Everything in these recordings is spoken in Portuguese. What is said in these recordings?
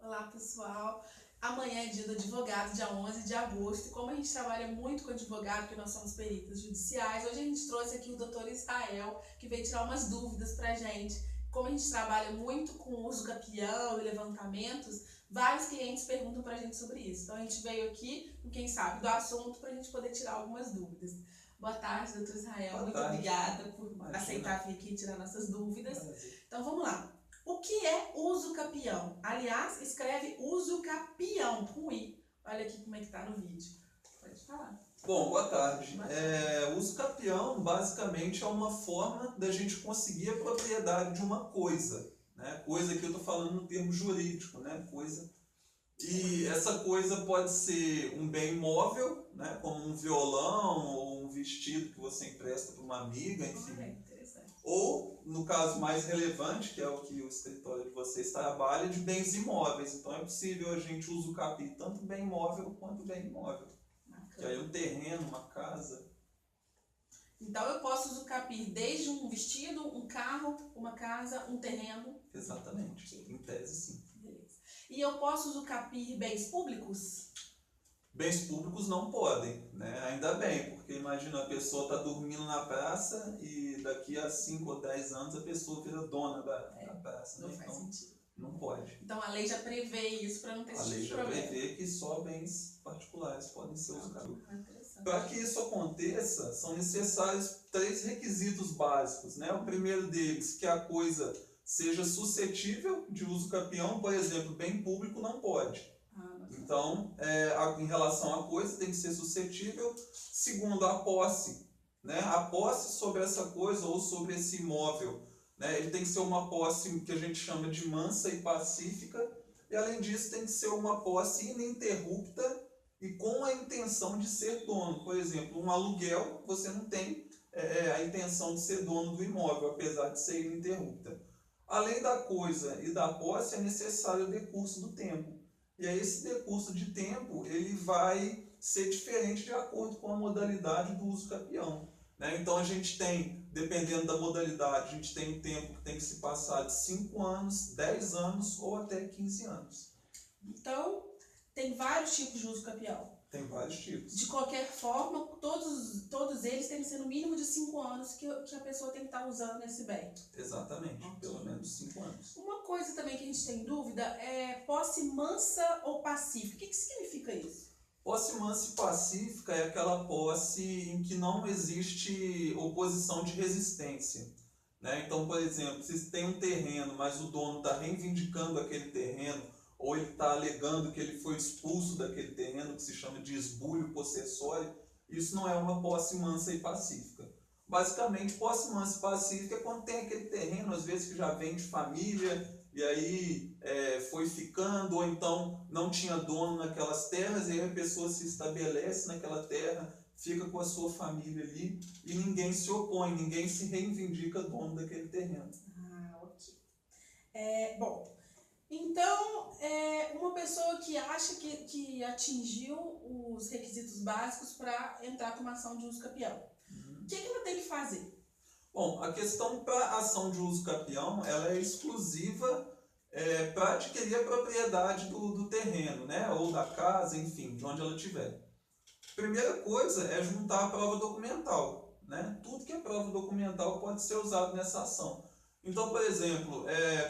Olá, pessoal. Amanhã é dia do advogado, dia 11 de agosto. E como a gente trabalha muito com advogado, que nós somos peritos judiciais, hoje a gente trouxe aqui o doutor Israel, que veio tirar umas dúvidas pra gente. Como a gente trabalha muito com uso capião e levantamentos, vários clientes perguntam pra gente sobre isso. Então a gente veio aqui, com quem sabe, do assunto pra gente poder tirar algumas dúvidas. Boa tarde, doutor Israel. Boa Muito tarde. obrigada por Imagina. aceitar vir aqui e tirar nossas dúvidas. Prazer. Então vamos lá. O que é uso capião? Aliás, escreve uso capião com I. Olha aqui como é que tá no vídeo. Pode falar. Bom, boa tarde. Boa tarde. O uso capião basicamente é uma forma da gente conseguir a propriedade de uma coisa, né? Coisa que eu estou falando no termo jurídico, né? Coisa. E essa coisa pode ser um bem imóvel, né? Como um violão ou um vestido que você empresta para uma amiga, enfim. Olha, interessante. Ou, no caso mais relevante, que é o que o escritório de vocês trabalha, de bens imóveis. Então é possível a gente usufruir tanto bem imóvel quanto bem imóvel. Que aí um terreno, uma casa. Então eu posso usucapir desde um vestido, um carro, uma casa, um terreno. Exatamente. Ok. Em tese, sim. Beleza. E eu posso usucapir bens públicos? Bens públicos não podem, né? Ainda bem, porque imagina a pessoa está dormindo na praça e daqui a 5 ou 10 anos a pessoa vira dona da praça. Não Né? faz Então, sentido. não pode. Então a lei já prevê isso para não ter A esse tipo lei de já problema. prevê que só bens particulares podem ser usados. Interessante. Para que isso aconteça, são necessários 3 requisitos básicos, né? O primeiro deles, que a coisa seja suscetível de uso capião, por exemplo, bem público não pode. Então, em relação à coisa, tem que ser suscetível. Segundo, a posse, né? A posse sobre essa coisa ou sobre esse imóvel, né? Ele tem que ser uma posse que a gente chama de mansa e pacífica, e além disso tem que ser uma posse ininterrupta e com a intenção de ser dono. Por exemplo, um aluguel, você não tem a intenção de ser dono do imóvel, apesar de ser ininterrupta. Além da coisa e da posse, é necessário o decurso do tempo. E aí esse decurso de tempo ele vai ser diferente de acordo com a modalidade do uso capião. Né? Então a gente tem, dependendo da modalidade, a gente tem um tempo que tem que se passar de 5 anos, 10 anos ou até 15 anos. Então, tem vários tipos de uso capião. Tem vários tipos. De qualquer forma, todos eles têm que ser no mínimo de 5 anos que a pessoa tem que estar usando esse bem. Exatamente, Ok. pelo menos 5 anos. Uma coisa também que a gente tem dúvida é posse mansa ou pacífica. O que significa isso? Posse mansa e pacífica é aquela posse em que não existe oposição de resistência. Né? Então, por exemplo, se tem um terreno, mas o dono está reivindicando aquele terreno, ou ele está alegando que ele foi expulso daquele terreno, que se chama de esbulho possessório, isso não é uma posse mansa e pacífica. Basicamente, posse mansa e pacífica é quando tem aquele terreno, às vezes que já vem de família, e aí foi ficando, ou então não tinha dono naquelas terras, e aí a pessoa se estabelece naquela terra, fica com a sua família ali, e ninguém se opõe, ninguém se reivindica dono daquele terreno. Ok. Bom, então, uma pessoa que acha que atingiu os requisitos básicos para entrar com uma ação de uso capião, o que ela tem que fazer? Bom, a questão para a ação de uso capião, ela é exclusiva para adquirir a propriedade do terreno, né? Ou da casa, enfim, de onde ela estiver. Primeira coisa é juntar a prova documental, né? Tudo que é prova documental pode ser usado nessa ação. Então, por exemplo,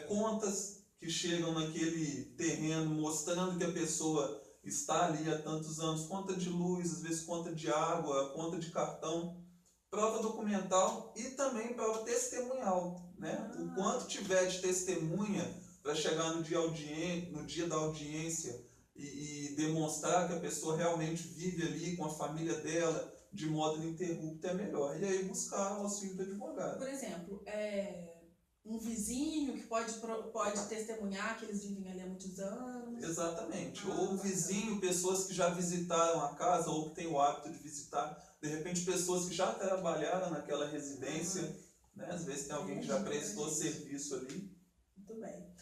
contas que chegam naquele terreno mostrando que a pessoa está ali há tantos anos, conta de luz, às vezes conta de água, conta de cartão, prova documental e também prova testemunhal, né? O quanto tiver de testemunha para chegar no dia da audiência e demonstrar que a pessoa realmente vive ali com a família dela de modo ininterrupto é melhor. E aí buscar o auxílio do advogado. Por exemplo, um vizinho que pode testemunhar que eles vivem ali há muitos anos. Exatamente. Ou o vizinho, pessoas que já visitaram a casa ou que têm o hábito de visitar. De repente, pessoas que já trabalharam naquela residência. Né? Às vezes tem alguém que já prestou serviço ali. Muito bem.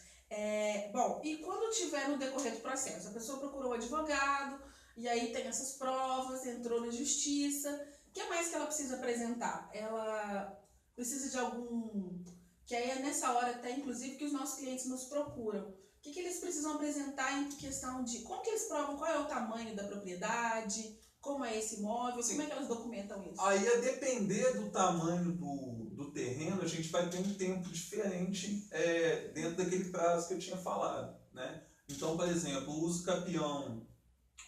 Bom, e quando tiver no decorrer do processo, a pessoa procurou um advogado, e aí tem essas provas, entrou na justiça, o que mais que ela precisa apresentar? Ela precisa de algum... Que aí é nessa hora até, inclusive, que os nossos clientes nos procuram. que eles precisam apresentar em questão de como que eles provam qual é o tamanho da propriedade, como é esse imóvel, Sim. como é que elas documentam isso? Aí, a depender do tamanho do terreno, a gente vai ter um tempo diferente dentro daquele prazo que eu tinha falado, né? Então, por exemplo, o uso capião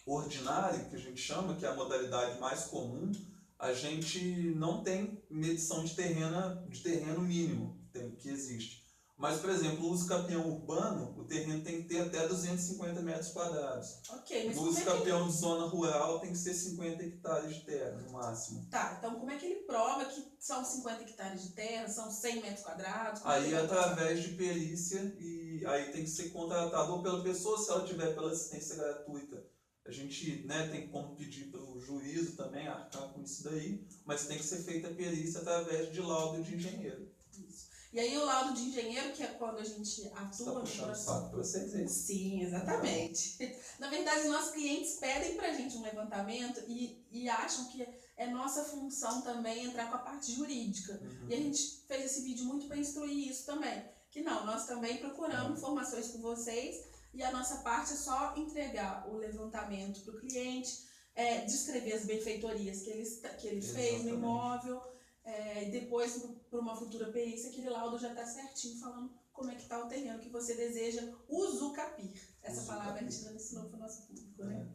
ordinário, que a gente chama, que é a modalidade mais comum, a gente não tem medição de terreno mínimo que existe. Mas, por exemplo, o uso capião urbano, o terreno tem que ter até 250 metros quadrados. Ok, mas O como uso é que capião de zona rural tem que ser 50 hectares de terra, no máximo. Tá, então como é que ele prova que são 50 hectares de terra, são 100 metros quadrados? Aí, através de perícia, e aí tem que ser contratado ou pela pessoa, se ela tiver pela assistência gratuita. A gente, né, tem como pedir para o juízo também arcar com isso daí, mas tem que ser feita a perícia através de laudo de engenheiro. Isso. E aí o laudo de engenheiro, que é quando a gente atua Você está no puxando o processo. saco para vocês aí. Sim, exatamente. Na verdade, os nossos clientes pedem pra gente um levantamento e acham que é nossa função também entrar com a parte jurídica. Uhum. E a gente fez esse vídeo muito para instruir isso também. Que não, nós também procuramos informações com vocês e a nossa parte é só entregar o levantamento para o cliente, descrever as benfeitorias que ele fez no imóvel, e depois, para uma futura perícia, aquele laudo já está certinho falando como é que está o terreno que você deseja usucapir. Essa palavra a gente ainda ensinou para o nosso público, né?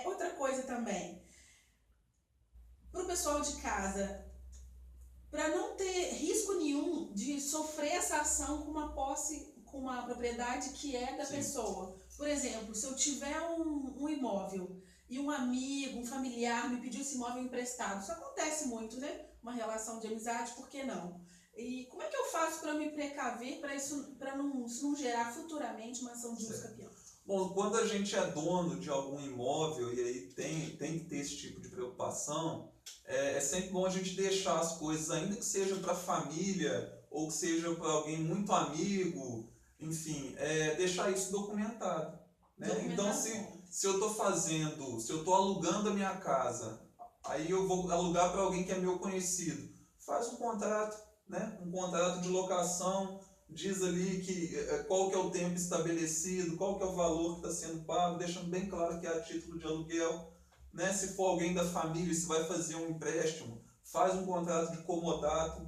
Outra coisa também, para o pessoal de casa, para não ter risco nenhum de sofrer essa ação com uma posse, com uma propriedade que é da pessoa. Por exemplo, se eu tiver um imóvel e um amigo, um familiar me pediu esse imóvel emprestado, isso acontece muito, né? Uma relação de amizade, por que não? E como é que eu faço para me precaver para isso não gerar futuramente uma ação de uso capião? Bom, quando a gente é dono de algum imóvel e aí tem que ter esse tipo de preocupação, é sempre bom a gente deixar as coisas, ainda que seja para a família ou que seja para alguém muito amigo, enfim, deixar isso documentado. Né? Então, se eu estou alugando a minha casa, aí eu vou alugar para alguém que é meu conhecido, faz um contrato, né? Um contrato de locação, diz ali qual que é o tempo estabelecido, qual que é o valor que está sendo pago, deixando bem claro que é a título de aluguel. Né? Se for alguém da família, se vai fazer um empréstimo, faz um contrato de comodato.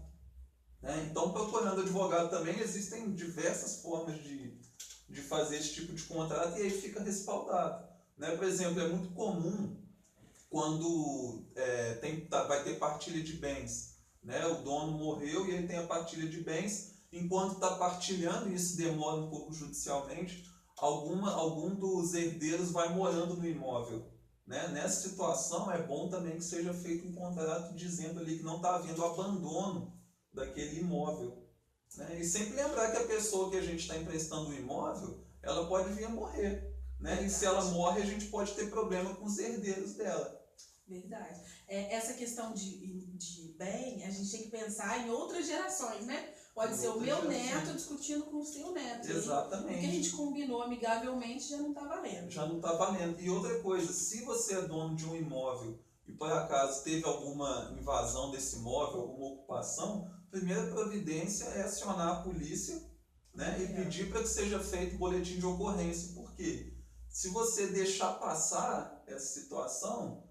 Né? Então, procurando advogado também, existem diversas formas de fazer esse tipo de contrato e aí fica respaldado. Né? Por exemplo, é muito comum quando vai ter partilha de bens. Né? O dono morreu e ele tem a partilha de bens. Enquanto está partilhando, e isso demora um pouco judicialmente, algum dos herdeiros vai morando no imóvel. Né? Nessa situação, é bom também que seja feito um contrato dizendo ali que não está havendo abandono daquele imóvel. Né? E sempre lembrar que a pessoa que a gente está emprestando o imóvel, ela pode vir a morrer. Né? E se ela morre, a gente pode ter problema com os herdeiros dela. Verdade. Essa questão de bem, a gente tem que pensar em outras gerações, né? Pode ser o meu neto discutindo com o seu neto. Exatamente. O que a gente combinou amigavelmente já não está valendo. Já não está valendo. E outra coisa, se você é dono de um imóvel e por acaso teve alguma invasão desse imóvel, alguma ocupação, a primeira providência é acionar a polícia, né, e pedir para que seja feito boletim de ocorrência. Por quê? Se você deixar passar essa situação,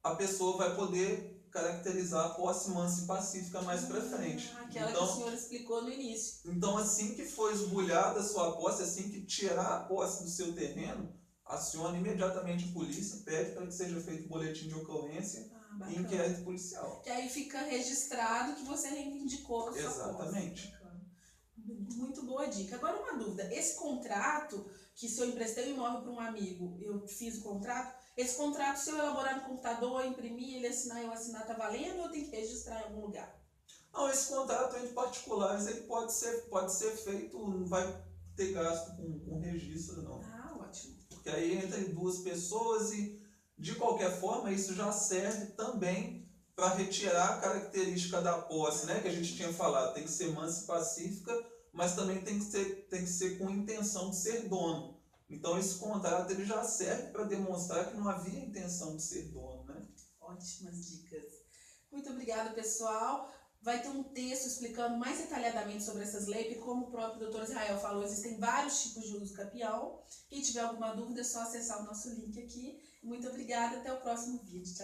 a pessoa vai poder caracterizar a posse mansa e pacífica mais para frente. Aquela que o senhor explicou no início. Então, assim que for esbulhada a sua posse, assim que tirar a posse do seu terreno, aciona imediatamente a polícia, pede para que seja feito boletim de ocorrência e inquérito policial. Que aí fica registrado que você reivindicou a sua Exatamente. Posse. Muito boa dica. Agora uma dúvida, esse contrato, que se eu emprestei o imóvel para um amigo, eu fiz o contrato, esse contrato, se eu elaborar no computador, imprimir, ele assinar e eu assinar, tá valendo ou eu tenho que registrar em algum lugar? Não, esse contrato entre particulares, ele pode ser feito, não vai ter gasto com registro, não. Ah, ótimo. Porque aí entre duas pessoas e, de qualquer forma, isso já serve também para retirar a característica da posse, né? Que a gente tinha falado, tem que ser mansa e pacífica, mas também tem que ser com intenção de ser dono. Então, esse contrato ele já serve para demonstrar que não havia intenção de ser dono, né? Ótimas dicas. Muito obrigada, pessoal. vai ter um texto explicando mais detalhadamente sobre essas leis, e como o próprio doutor Israel falou, existem vários tipos de uso capião. Quem tiver alguma dúvida é só acessar o nosso link aqui. Muito obrigada, até o próximo vídeo. Tchau.